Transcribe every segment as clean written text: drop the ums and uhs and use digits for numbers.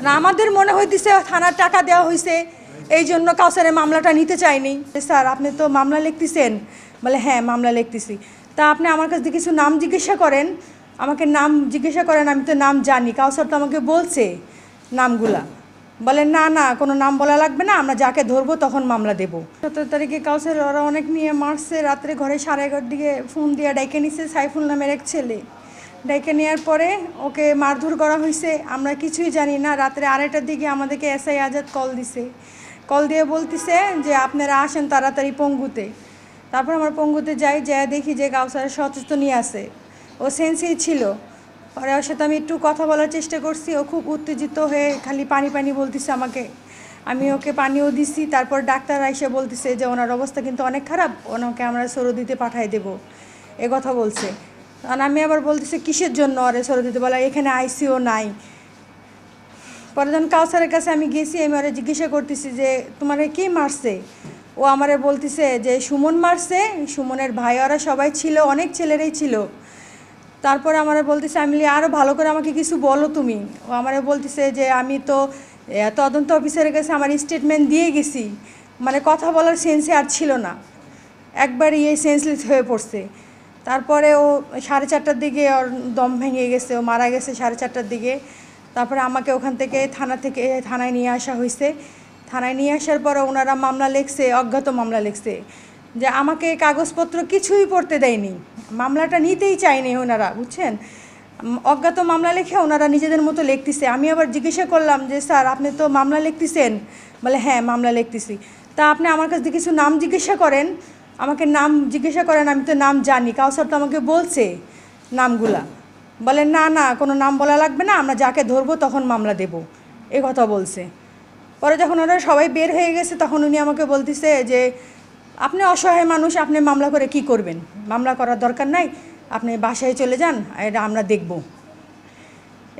না আমাদের মনে হইতেছে থানার টাকা দেওয়া হয়েছে, এই জন্য কাউসারের মামলাটা নিতে চাইনি। স্যার আপনি তো মামলা লিখতেছেন, বলে হ্যাঁ মামলা লিখতেছি। তা আপনি আমার কাছে কিছু নাম জিজ্ঞাসা করেন, আমাকে নাম জিজ্ঞাসা করেন, আমি তো নাম জানি, কাউসার তো আমাকে বলছে নামগুলা। বলেন না না কোনো নাম বলা লাগবে না, আমরা যাকে ধরবো তখন মামলা দেবো। 17 তারিখে কাউসার ওরা অনেক নিয়ে মারছে, রাত্রে ঘরে 11:30 দিকে ফোন দিয়ে ডাইকে নিছে সাইফুল নামের এক ছেলে। ডাইকে নেওয়ার পরে ওকে মারধর করা হয়েছে, আমরা কিছুই জানি না। রাত্রে 2:30টার দিকে আমাদেরকে এসআই আজাদ কল দিছে, কল দিয়ে বলতেছে যে আপনারা আসেন তাড়াতাড়ি পঙ্গুতে। তারপর আমরা পঙ্গুতে যাই, দেখি যে কাউসার সচেতনই আছে, ও সেন্সেই ছিল। পরে ওর সাথে আমি একটু কথা বলার চেষ্টা করছি, ও খুব উত্তেজিত হয়ে খালি পানি পানি বলতেছে আমাকে। আমি ওকে পানিও দিছি। তারপর ডাক্তার আইসা বলতেছে যে ওনার অবস্থা কিন্তু অনেক খারাপ, ওনাকে আমরা সরোদিতে পাঠাই দেবো, এ কথা বলছে। কারণ আমি আবার বলতেছি কিসের জন্য আরে সরোদিতে, বলা এখানে আইসিও নাই। পরে যখন কাউসারের কাছে আমি গেছি, আমি ওরা জিজ্ঞাসা করতেছি যে তোমারে কে মারছে। ও আমারে বলতেছে যে সুমন মারছে, সুমনের ভাই ওরা সবাই ছিল, অনেক ছেলেরাই ছিল। তারপরে আমারে বলতেছে, আমি আরও ভালো করে আমাকে কিছু বলো তুমি। ও আমারে বলতেছে যে আমি তো তদন্ত অফিসারের কাছে আমার স্টেটমেন্ট দিয়ে গেছি, মানে কথা বলার সেন্সে আর ছিল না, একবার সেন্সলেস হয়ে পড়ছে। তারপরে ও 4:30টার দিকে ওর দম ভেঙে গেছে, ও মারা গেছে 4:30টার দিকে। তারপরে আমাকে ওখান থেকে থানায় নিয়ে আসা হয়েছে। থানায় নিয়ে আসার পরে ওনারা মামলা লিখছে, অজ্ঞাত মামলা লিখছে, যে আমাকে কাগজপত্র কিছুই পড়তে দেয়নি, মামলাটা নিতেই চায়নি ওনারা, বুঝছেন। অজ্ঞাত মামলা লিখে ওনারা নিজেদের মতো লিখতেছে। আমি আবার জিজ্ঞাসা করলাম যে স্যার আপনি তো মামলা লিখতেছেন, বলে হ্যাঁ মামলা লিখতেছি। তা আপনি আমার কাছে কিছু নাম জিজ্ঞাসা করেন, আমাকে নাম জিজ্ঞাসা করেন, আমি তো নাম জানি, কাউসার তো আমাকে বলছে নামগুলা। বলেন না না কোনো নাম বলা লাগবে না, আমরা যাকে ধরবো তখন মামলা দেব, এ কথা বলছে। পরে যখন ওরা সবাই বের হয়ে গেছে, তখন উনি আমাকে বলতেছে যে আপনি অসহায় মানুষ, আপনি মামলা করে কি করবেন, মামলা করার দরকার নাই, আপনি বাসায় চলে যান, এটা আমরা দেখব,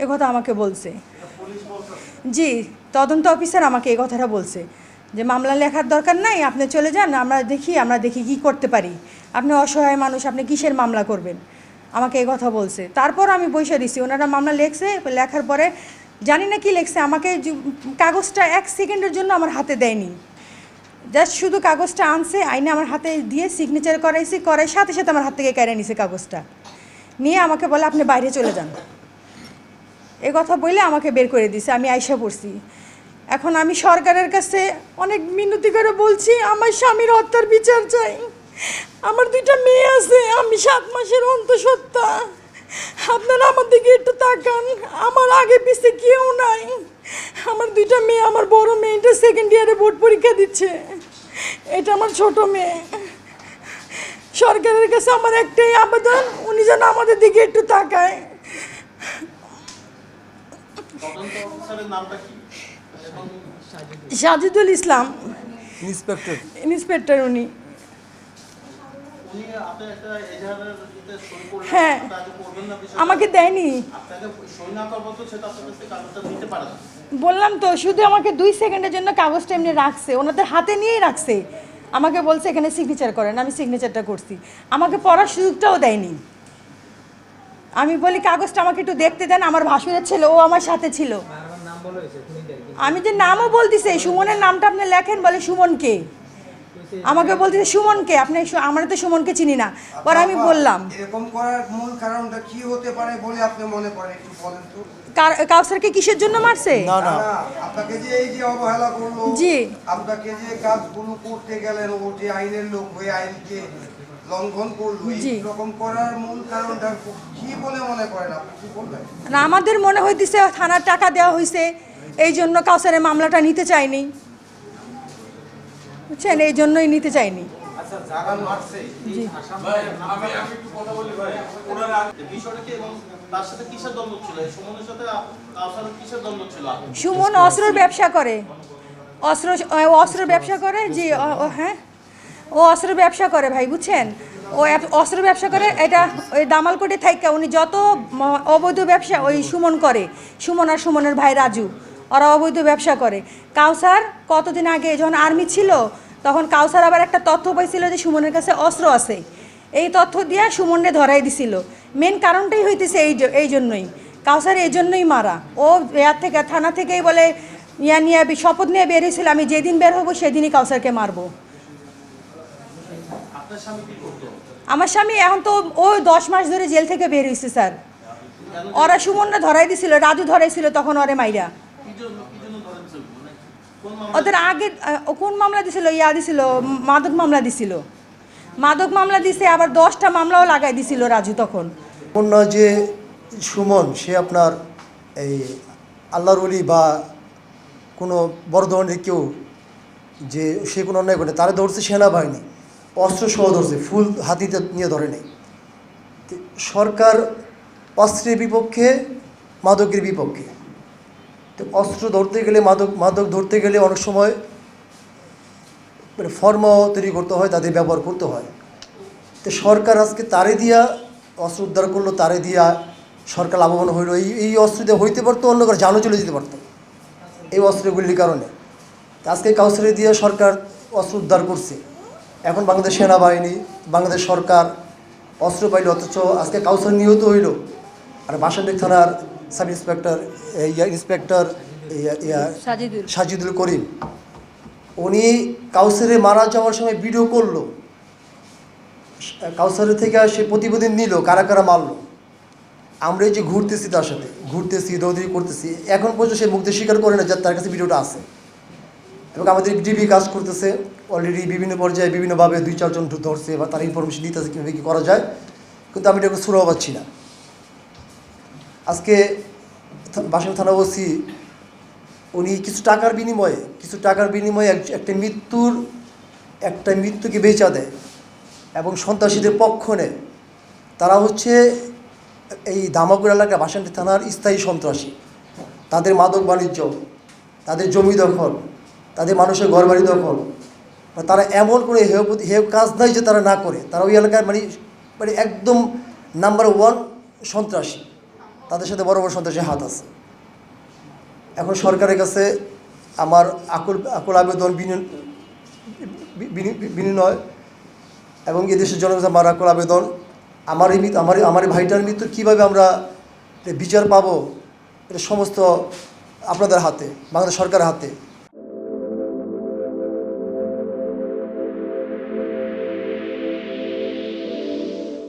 এ কথা আমাকে বলছে। জি, তদন্ত অফিসার আমাকে এই কথাটা বলছে যে মামলা লেখার দরকার নাই, আপনি চলে যান, আমরা দেখি কি করতে পারি, আপনি অসহায় মানুষ, আপনি কিসের মামলা করবেন, আমাকে এই কথা বলছে। তারপর আমি বসে দিছি, ওনারা মামলা লেখছে, লেখার পরে জানি না কি লেখছে, আমাকে কাগজটা 1 সেকেন্ডের জন্য আমার হাতে দেয়নি, জাস্ট শুধু কাগজটা আনছে, আইনে আমার হাতে দিয়ে সিগনেচার করাই সাথে সাথে আমার হাত থেকে কেড়ে নিছে কাগজটা, নিয়ে আমাকে বলে আপনি বাইরে চলে যান, এ কথা বলে আমাকে বের করে দিছে। আমি আইসা পড়ছি। এখন আমি সরকারের কাছে অনেক মিনতি করে বলছি, আমার স্বামীর হত্যার বিচার চাই, আমার 2টা মেয়ে আছে, আমি 7 মাসের অন্তঃসত্ত্বা, আপনারা আমার দিকে একটু তাকান, আমার আগে পিছে কেউ নাই, আমার 2টা মেয়ে, আমার বড় মেয়েটা 2nd ইয়ারে বোর্ড পরীক্ষা দিচ্ছে, এটা আমার ছোট মেয়ে। সরকারের কাছে আমার একটাই আবেদন, উনি যেন আমাদের দিকে একটু তাকায়। সাজিদুল ইসলাম, ইন্সপেক্টর উনি। হ্যাঁ আমাকে দেয়নি, বললাম তো, শুধু আমাকে 2 সেকেন্ডের জন্য কাগজটা এমনি রাখছে, ওনাদের হাতে নিয়েই রাখছে, আমাকে বলছে এখানে সিগনেচার করেন, আমি সিগনেচারটা করছি, আমাকে পড়ার সুযোগটাও দেয়নি। আমি বলি কাগজটা আমাকে একটু দেখতে দেন, আমার ভাসুরের ছেলে, ও আমার সাথে ছিল, আমি যে নামও বলতেছে, সুমনের নামটা আপনি লেখেন, বলে সুমনকে, আমাকে বলতেছে সুমনকে, আপনি আমরা তো সুমনকে চিনি না। পরে আমি বললাম এরকম করার মূল কারণটা কি হতে পারে বলে আপনি মনে করেন, একটু বলেন তো। কাউসারকে কিসের জন্য মারছে? না আপনাকে যে এই যে অবহেলা করলো, জি আপনাকে যে কাজগুলো করতে গেলেন, ও যে আইনের লোক হয়ে আইনকে লঙ্ঘন করলো, এরকম করার মূল কারণটা কি বলে মনে করেন, আপনি কি বলবেন? না আমাদের মনে হইতেছে থানার টাকা দেওয়া হয়েছে, এই জন্য কাউসারের মামলাটা নিতে চাইনি, বুঝছেন, এই জন্যই নিতে চাইনি। সুমন অস্ত্রের ব্যবসা করে, অস্ত্রের ব্যবসা করে, জি হ্যাঁ, ও অস্ত্রের ব্যবসা করে ভাই, বুঝছেন, ও অস্ত্রের ব্যবসা করে, এটা ওই দামালকোটে থাইকা উনি যত অবৈধ ব্যবসা ওই সুমন করে, সুমন আর সুমনের ভাই রাজু, ওরা অবৈধ ব্যবসা করে। কাউসার কতদিন আগে যখন আর্মি ছিল, তখন কাউসার আবার একটা তথ্য পাইছিল যে সুমনের কাছে অস্ত্র আছে, এই তথ্য দিয়ে সুমনরে ধরাই দিছিল। মেন কারণটাই হইতেছে এই জন্যই, কাউসার এই জন্যই মারা। ও থেকে থানা থেকেই বলে নিয়ে শপথ নিয়ে বের হয়েছিল, আমি যেদিন বের হবো সেদিনই কাউসারকে মারবো। আমার স্বামী এখন তো ও 10 মাস ধরে জেল থেকে বের হয়েছে স্যার। ওরা সুমনরা ধরাই দিছিল, রাজু ধরাইছিল তখন ওরে মাইরা। ওদের আগে কোন মামলা দিছিল, দিছিল মাদক মামলা দিছিল, মাদক মামলা দিছে, আবার 10টা মামলাও লাগাই দিছিল রাজু তখন। অন্য যে সুমন সে আপনার এই আল্লাহর ওলি বা কোনো বড় ধরনের কেউ যে সে কোনো অন্যায় করে তারা ধরছে সেনাবাহিনী, অস্ত্র সহ ধরছে, ফুল হাতিতে নিয়ে ধরে নেই। সরকার অস্ত্রের বিপক্ষে, মাদকের বিপক্ষে। তো অস্ত্র ধরতে গেলে, মাদক ধরতে গেলে অনেক সময় মানে ফর্ম তৈরি করতে হয়, তাদের ব্যবহার করতে হয়। তো সরকার আজকে তারে দিয়া অস্ত্র উদ্ধার করলো, তারে দিয়া সরকার লাভবান হইল। এই অস্ত্র দিয়ে হইতে পারতো, অন্য কারো জানও চলে যেতে পারতো এই অস্ত্রগুলির কারণে। তা আজকে কাউসারে দিয়ে সরকার অস্ত্র উদ্ধার করছে। এখন বাংলাদেশ সেনাবাহিনী, বাংলাদেশ সরকার অস্ত্র পাইল, অথচ আজকে কাউসার নিহত হইল। আর বাসানডি থানার সাব ইন্সপেক্টর ইন্সপেক্টর সাজিদুল করিম উনি কাউসারে মারা যাওয়ার সময় ভিডিও করলো, কাউসারের থেকে সে প্রতিবেদন নিল কারা কারা মারলো। আমরা এই যে ঘুরতেছি, তার সাথে ঘুরতেছি, দৌড়ি করতেছি, এখন পর্যন্ত সে মুক্তি স্বীকার করে না যে তার কাছে ভিডিওটা আছে। এবং আমাদের ডিবি কাজ করতেছে অলরেডি, বিভিন্ন পর্যায়ে বিভিন্নভাবে 2-4 জন ধরছে বা তার ইনফরমেশন দিতেছে কীভাবে কী করা যায়, কিন্তু আমি এটা সুরাও পাচ্ছি না। আজকে বাসান থানা ওসি উনি কিছু টাকার বিনিময়ে একটা মৃত্যুকে বেচা দেয় এবং সন্ত্রাসীদের পক্ষ নেয়। তারা হচ্ছে এই ধামাকুর এলাকা বাসানডি থানার স্থায়ী সন্ত্রাসী। তাদের মাদক বাণিজ্য, তাদের জমি দখল, তাদের মানুষের ঘরবাড়ি দখল, তারা এমন কোনো হেয় কাজ নাই যে তারা না করে। তারা ওই এলাকায় মানে একদম নাম্বার 1 সন্ত্রাসী। তাদের সাথে বড় বড় সন্ত্রাসী হাত আছে। এখন সরকারের কাছে আমার আকুল আবেদন, বিনিময় এবং এদেশের জনগণের আমার আকুল আবেদন, আমার ভাইটার মৃত্যু কীভাবে আমরা বিচার পাবো, এটা সমস্ত আপনাদের হাতে, বাংলাদেশ সরকারের হাতে।